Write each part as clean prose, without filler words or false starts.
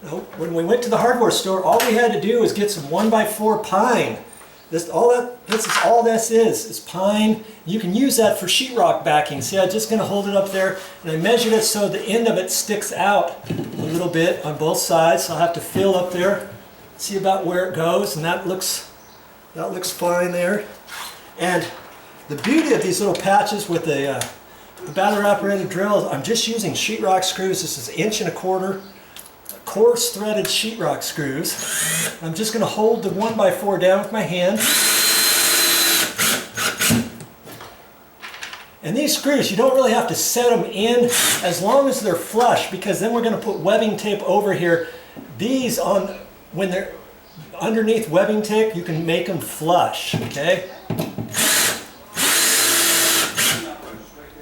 When we went to the hardware store, all we had to do was get some 1x4 pine. This is all this is pine. You can use that for sheetrock backing. See, I'm just going to hold it up there, and I measured it so the end of it sticks out a little bit on both sides. So I'll have to feel up there, see about where it goes, and that looks fine there. And the beauty of these little patches with the battery operated drills, I'm just using sheetrock screws. This is 1.25 inch coarse threaded sheetrock screws. I'm just going to hold the 1x4 down with my hand. And these screws, you don't really have to set them in as long as they're flush, because then we're going to put webbing tape over here. These, when they're underneath webbing tape, you can make them flush, okay?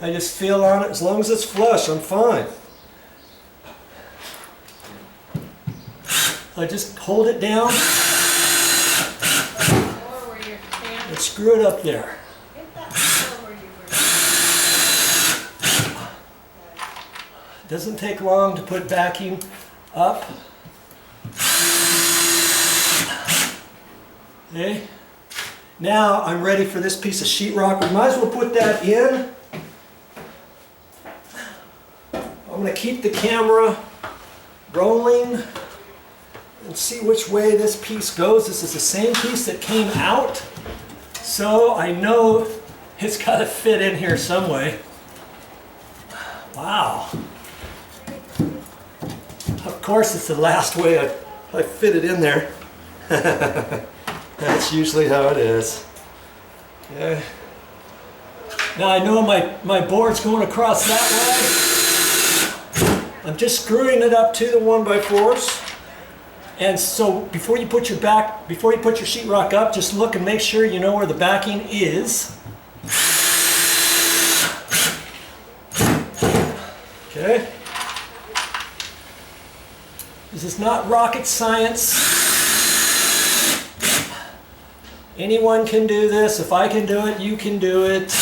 I just feel on it. As long as it's flush, I'm fine. I just hold it down and screw it up there. It doesn't take long to put backing up. Okay. Now I'm ready for this piece of sheetrock. We might as well put that in. I'm going to keep the camera rolling and see which way this piece goes. This is the same piece that came out, so I know it's got to fit in here some way. Wow. Of course it's the last way I fit it in there. That's usually how it is. Okay. Now I know my board's going across that way. I'm just screwing it up to the 1x4s. And so before you put your sheetrock up, just look and make sure you know where the backing is. Okay. This is not rocket science. Anyone can do this. If I can do it, you can do it.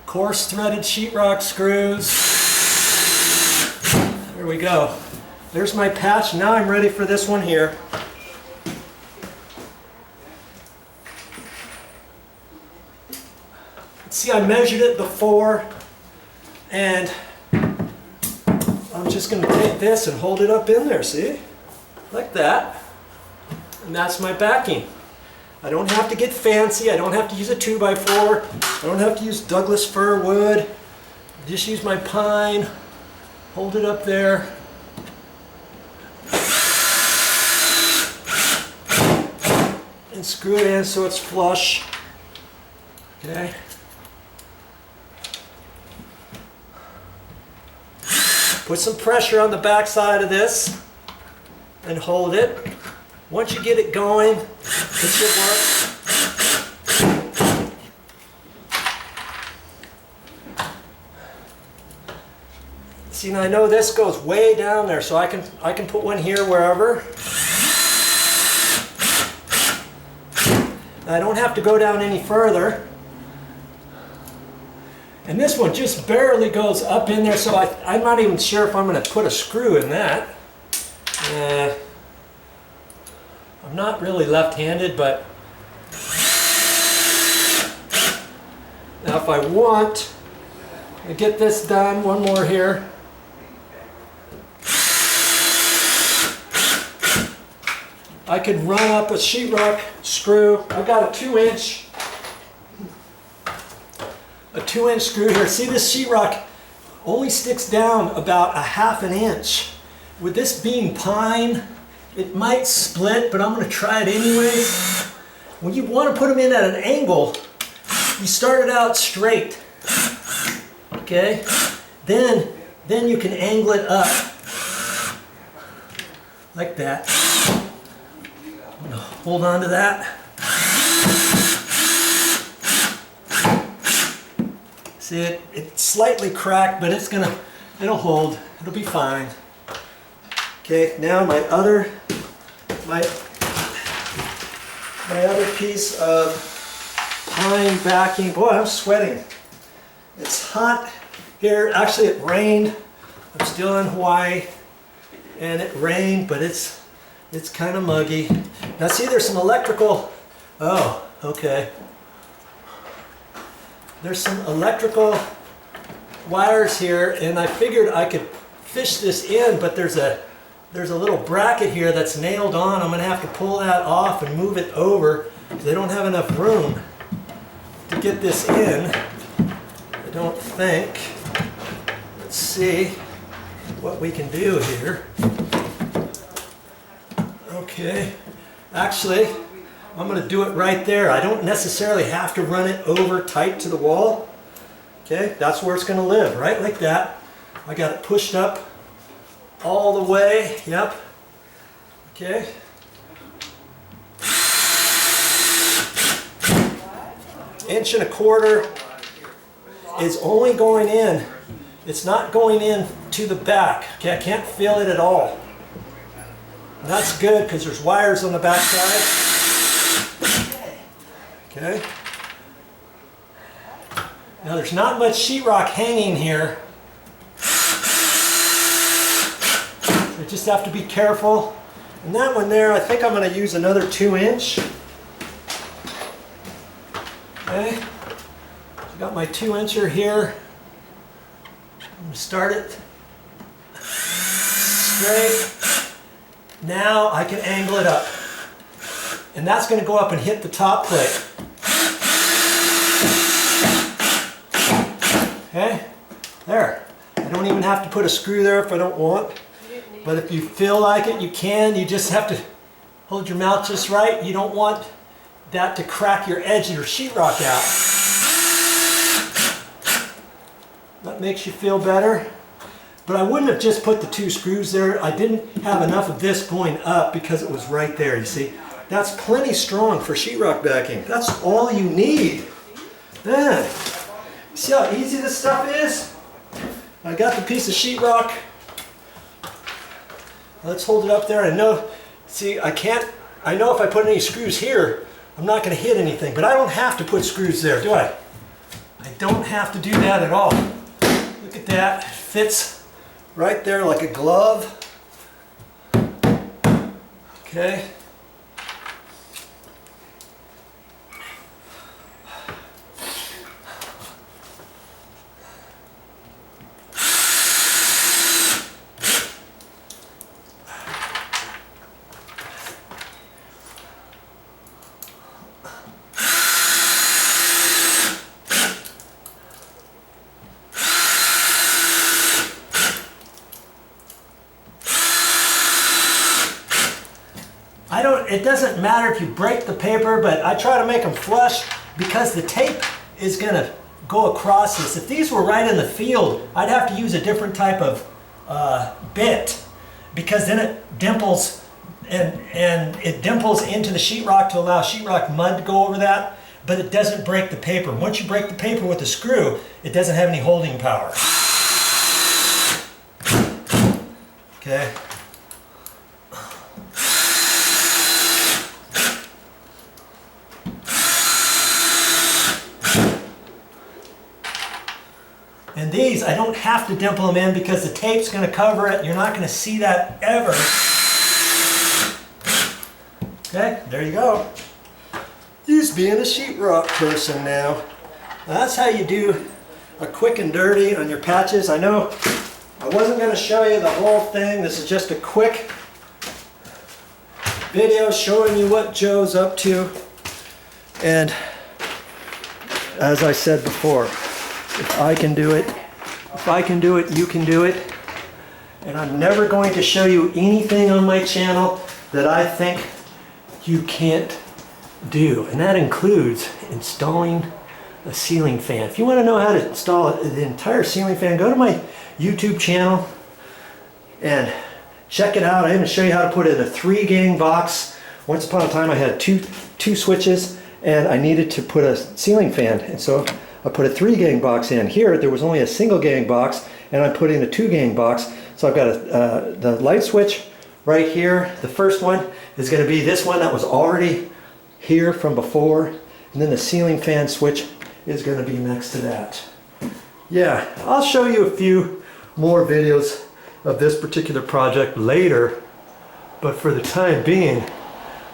Coarse threaded sheetrock screws. There we go. There's my patch. Now I'm ready for this one here. See, I measured it before, and I'm just going to take this and hold it up in there, see? Like that. And that's my backing. I don't have to get fancy. I don't have to use a 2x4. I don't have to use Douglas fir wood. I just use my pine. Hold it up there. And screw it in so it's flush. Okay. Put some pressure on the back side of this and hold it. Once you get it going, it should work. See, now I know this goes way down there, so I can put one here wherever. I don't have to go down any further. And this one just barely goes up in there, so I'm not even sure if I'm going to put a screw in that. I'm not really left-handed, but now if I want to get this done, one more here. I could run up a sheetrock screw. I've got a 2-inch screw here. See, this sheetrock only sticks down about a 1/2 inch. With this being pine, it might split, but I'm going to try it anyways. When you want to put them in at an angle, you start it out straight. Okay? Then you can angle it up. Like that. I'm going to hold on to that. See, it's slightly cracked, but it'll hold. It'll be fine. Okay, now my other piece of pine backing. Boy, I'm sweating. It's hot here. Actually, it rained. I'm still in Hawaii. and it rained, but it's kind of muggy. Now see, there's some electrical, oh, okay. There's some electrical wires here, and I figured I could fish this in, but there's a little bracket here that's nailed on. I'm gonna have to pull that off and move it over because I don't have enough room to get this in, I don't think. Let's see what we can do here. Okay, actually, I'm going to do it right there. I don't necessarily have to run it over tight to the wall. Okay, that's where it's going to live, right like that. I got it pushed up all the way, yep. Okay. Inch and a quarter is only going in. It's not going in to the back. Okay, I can't feel it at all. And that's good because there's wires on the back side. Okay. Now there's not much sheetrock hanging here. You just have to be careful. And that one there, I think I'm going to use another 2-inch. Okay. I got my 2-incher here. I'm going to start it straight. Now I can angle it up. And that's going to go up and hit the top plate. Okay, there. I don't even have to put a screw there if I don't want. But if you feel like it, you can. You just have to hold your mouth just right. You don't want that to crack your edge of your sheetrock out. That makes you feel better. But I wouldn't have just put the 2 screws there. I didn't have enough of this going up because it was right there, you see. That's plenty strong for sheetrock backing. That's all you need. Man, see how easy this stuff is? I got the piece of sheetrock. Let's hold it up there. I know, see, I know if I put any screws here, I'm not going to hit anything. But I don't have to put screws there, do I? I don't have to do that at all. Look at that. It fits right there like a glove. Okay. It doesn't matter if you break the paper, but I try to make them flush because the tape is going to go across this. If these were right in the field, I'd have to use a different type of bit because then it dimples and it dimples into the sheetrock to allow sheetrock mud to go over that, but it doesn't break the paper. Once you break the paper with a screw, it doesn't have any holding power. Okay. And these, I don't have to dimple them in because the tape's going to cover it. You're not going to see that ever. Okay, there you go. He's being a sheetrock person now. That's how you do a quick and dirty on your patches. I know I wasn't going to show you the whole thing. This is just a quick video showing you what Joe's up to. And as I said before, if I can do it, you can do it. And I'm never going to show you anything on my channel that I think you can't do. And that includes installing a ceiling fan. If you want to know how to install the entire ceiling fan, go to my YouTube channel and check it out. I'm going to show you how to put it in a 3-gang box. Once upon a time I had two switches and I needed to put a ceiling fan. And so I put a 3-gang box in. Here there was only a single gang box and I put in a 2-gang box. So I've got the light switch right here. The first one is going to be this one that was already here from before, and then the ceiling fan switch is going to be next to that. Yeah, I'll show you a few more videos of this particular project later, but for the time being,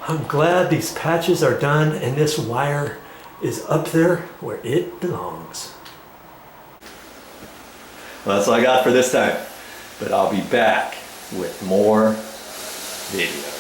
I'm glad these patches are done and this wire is up there where it belongs. Well, that's all I got for this time, but I'll be back with more video.